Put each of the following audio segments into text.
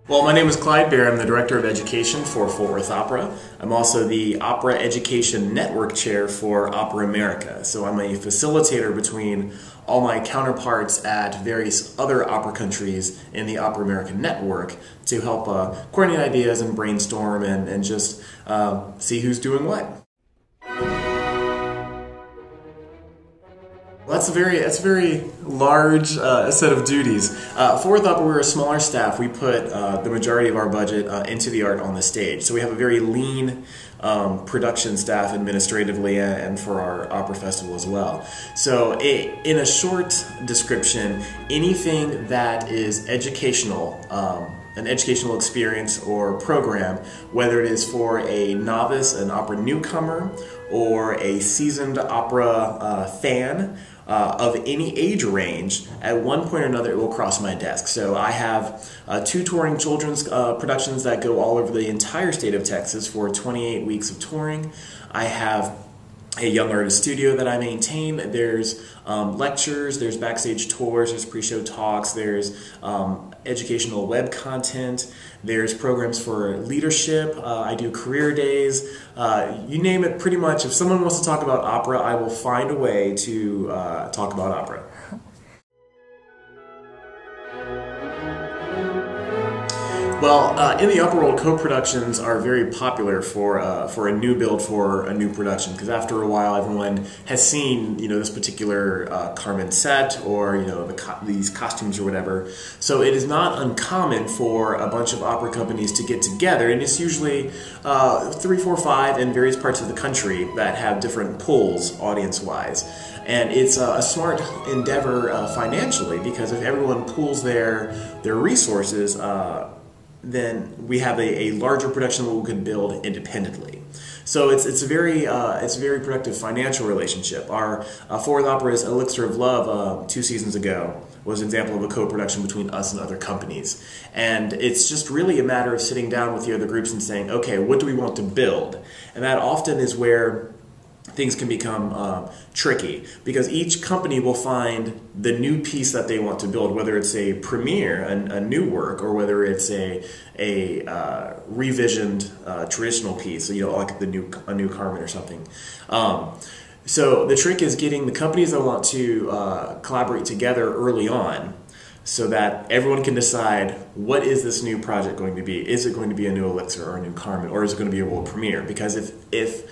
Well, my name is Clyde Berry. I'm the Director of Education for Fort Worth Opera. I'm also the Opera Education Network Chair for Opera America. So I'm a facilitator between all my counterparts at various other opera countries in the Opera America network to help coordinate ideas and brainstorm and just see who's doing what. Well, that's a very large set of duties. For Worth Opera, we're a smaller staff. We put the majority of our budget into the art on the stage. So we have a very lean production staff administratively and for our opera festival as well. So in a short description, anything that is educational, an educational experience or program, whether it is for a novice, an opera newcomer, or a seasoned opera fan, of any age range, at one point or another it will cross my desk. So I have two touring children's productions that go all over the entire state of Texas for 28 weeks of touring. I have a young artist studio that I maintain. There's lectures, there's backstage tours, there's pre-show talks, there's educational web content, there's programs for leadership, I do career days, you name it pretty much. If someone wants to talk about opera, I will find a way to talk about opera. Well, in the opera world, co-productions are very popular for a new build, for a new production, because after a while, everyone has seen this particular Carmen set or these costumes or whatever. So it is not uncommon for a bunch of opera companies to get together, and it's usually 3, 4, 5 in various parts of the country that have different pulls audience-wise. And it's a smart endeavor financially, because if everyone pools their resources, then we have a larger production that we can build independently. So it's a very productive financial relationship. Our Fort Worth Opera's Elixir of Love 2 seasons ago was an example of a co-production between us and other companies. And it's just really a matter of sitting down with the other groups and saying, okay, what do we want to build? And that often is where things can become tricky, because each company will find the new piece that they want to build, whether it's a premiere, a new work, or whether it's a revisioned traditional piece, like a new Carmen or something. So the trick is getting the companies that want to collaborate together early on, so that everyone can decide, what is this new project going to be? Is it going to be a new Elixir or a new Carmen, or is it going to be a world premiere? Because if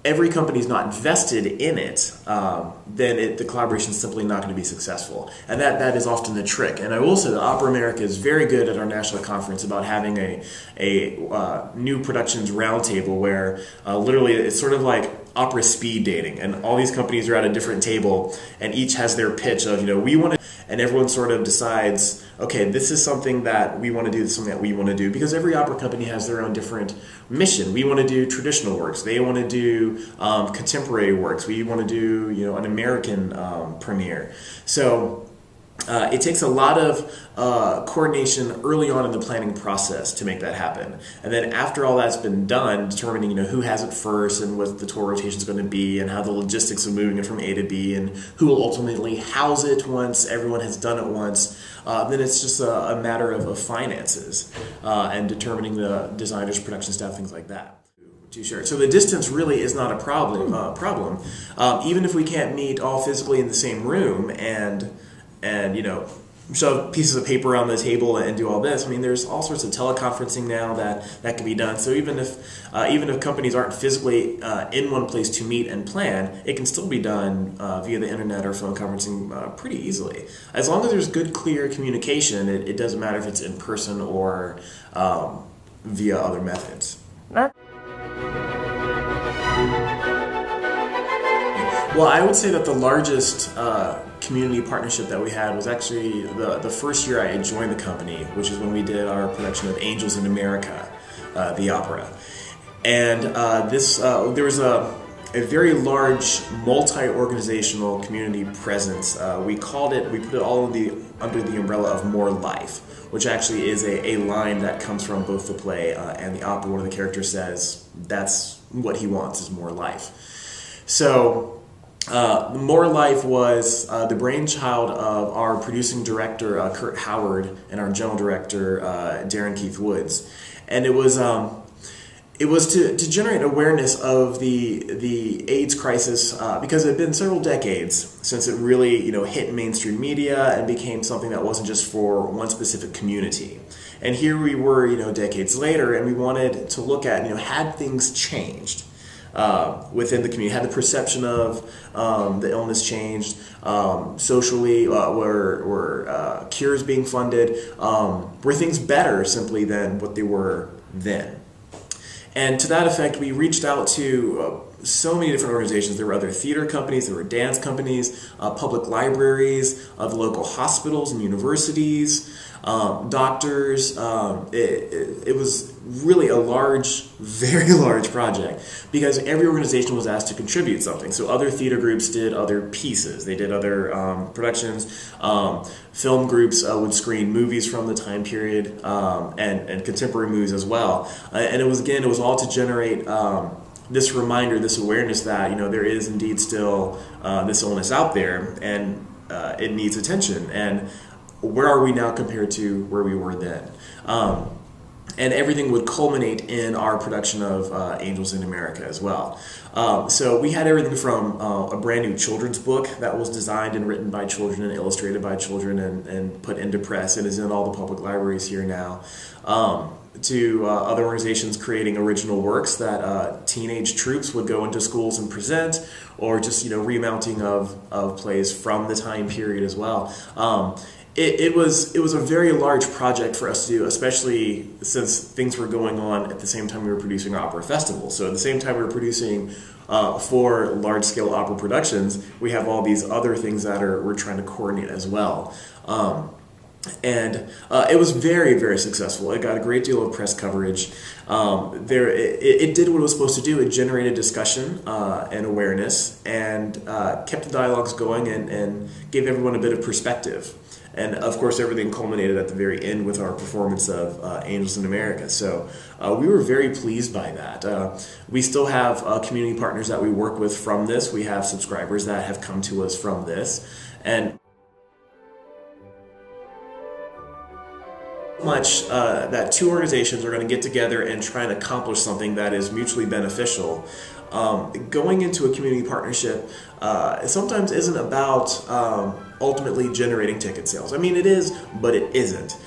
every company is not vested in it, then the collaboration is simply not going to be successful. And that is often the trick. And I will say that Opera America is very good at our national conference about having a new productions roundtable where literally it's sort of like opera speed dating, and all these companies are at a different table and each has their pitch of, we want to, and everyone sort of decides, okay, this is something that we want to do, this is something that we want to do, because every opera company has their own different mission. We want to do traditional works, they want to do contemporary works, we want to do an American premiere. So it takes a lot of coordination early on in the planning process to make that happen. And then after all that's been done, determining who has it first and what the tour rotation is going to be and how the logistics of moving it from A to B and who will ultimately house it once everyone has done it once, then it's just a matter of finances and determining the designers, production staff, things like that. Sure. So the distance really is not a problem. Even if we can't meet all physically in the same room and shove pieces of paper on the table and do all this. I mean, there's all sorts of teleconferencing now that can be done. So even if companies aren't physically in one place to meet and plan, it can still be done via the internet or phone conferencing pretty easily. As long as there's good, clear communication, it doesn't matter if it's in person or via other methods. Well, I would say that the largest community partnership that we had was actually the first year I had joined the company, which is when we did our production of Angels in America, the opera. And there was a very large multi-organizational community presence. We put it all under the umbrella of More Life, which actually is a line that comes from both the play and the opera. One of the characters says that's what he wants, is more life. So More Life was the brainchild of our producing director, Kurt Howard, and our general director, Darren Keith Woods. And it was to generate awareness of the AIDS crisis because it had been several decades since it really hit mainstream media and became something that wasn't just for one specific community. And here we were decades later, and we wanted to look at had things changed within the community, had the perception of the illness changed socially, were cures being funded, were things better simply than what they were then. And to that effect, we reached out to so many different organizations. There were other theater companies, there were dance companies, public libraries, of local hospitals and universities, doctors. It was really a large, very large project because every organization was asked to contribute something. So other theater groups did other pieces. They did other productions. Film groups would screen movies from the time period and contemporary movies as well. And it was all to generate this reminder, this awareness that there is indeed still this illness out there, and it needs attention. And where are we now compared to where we were then? And everything would culminate in our production of Angels in America as well. So we had everything from a brand new children's book that was designed and written by children and illustrated by children and put into press and is in all the public libraries here now, to other organizations creating original works that teenage troops would go into schools and present, or just remounting of plays from the time period as well. It was a very large project for us to do, especially since things were going on at the same time we were producing our opera festival. So at the same time we were producing 4 large-scale opera productions, we have all these other things that we're trying to coordinate as well. And it was very, very successful. It got a great deal of press coverage. It did what it was supposed to do. It generated discussion and awareness, and kept the dialogues going, and gave everyone a bit of perspective. And of course, everything culminated at the very end with our performance of Angels in America. So we were very pleased by that. We still have community partners that we work with from this. We have subscribers that have come to us from this. And much that 2 organizations are going to get together and try and accomplish something that is mutually beneficial. Going into a community partnership sometimes isn't about ultimately generating ticket sales. I mean, it is, but it isn't.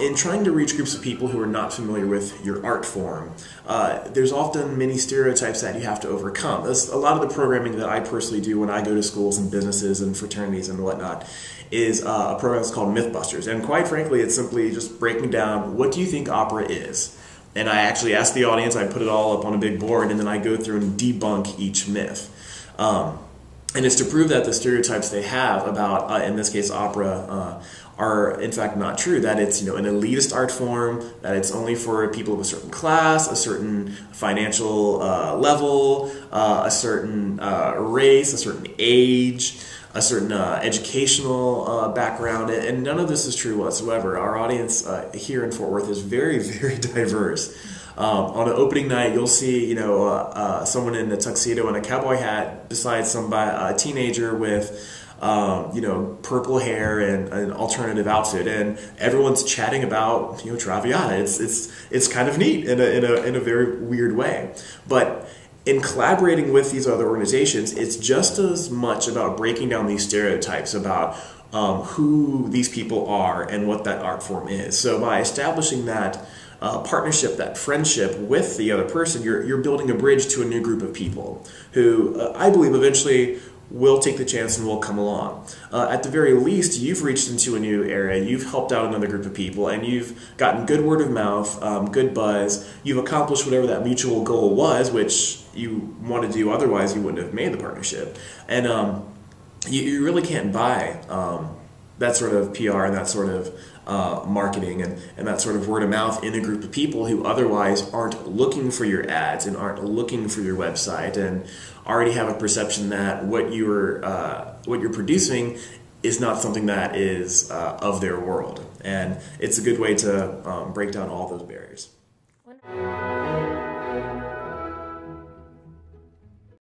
In trying to reach groups of people who are not familiar with your art form, there's often many stereotypes that you have to overcome. A lot of the programming that I personally do when I go to schools and businesses and fraternities and whatnot is a program that's called Mythbusters. And quite frankly, it's simply just breaking down, what do you think opera is? And I actually ask the audience, I put it all up on a big board, and then I go through and debunk each myth. And it's to prove that the stereotypes they have about, in this case, opera, are in fact not true. That it's an elitist art form, that it's only for people of a certain class, a certain financial level, a certain race, a certain age, a certain educational background, and none of this is true whatsoever. Our audience here in Fort Worth is very, very diverse. On an opening night, you'll see someone in a tuxedo and a cowboy hat beside a teenager with purple hair and an alternative outfit, and everyone's chatting about Traviata. It's kind of neat in a very weird way, but in collaborating with these other organizations, it's just as much about breaking down these stereotypes about who these people are and what that art form is. So by establishing that partnership, that friendship with the other person, you're building a bridge to a new group of people who I believe eventually will take the chance and will come along. At the very least, you've reached into a new area, you've helped out another group of people, and you've gotten good word of mouth, good buzz, you've accomplished whatever that mutual goal was, which you want to do, otherwise you wouldn't have made the partnership. And you really can't buy that sort of PR and that sort of marketing and that sort of word of mouth in a group of people who otherwise aren't looking for your ads and aren't looking for your website and already have a perception that what you're producing is not something that is of their world. And it's a good way to break down all those barriers.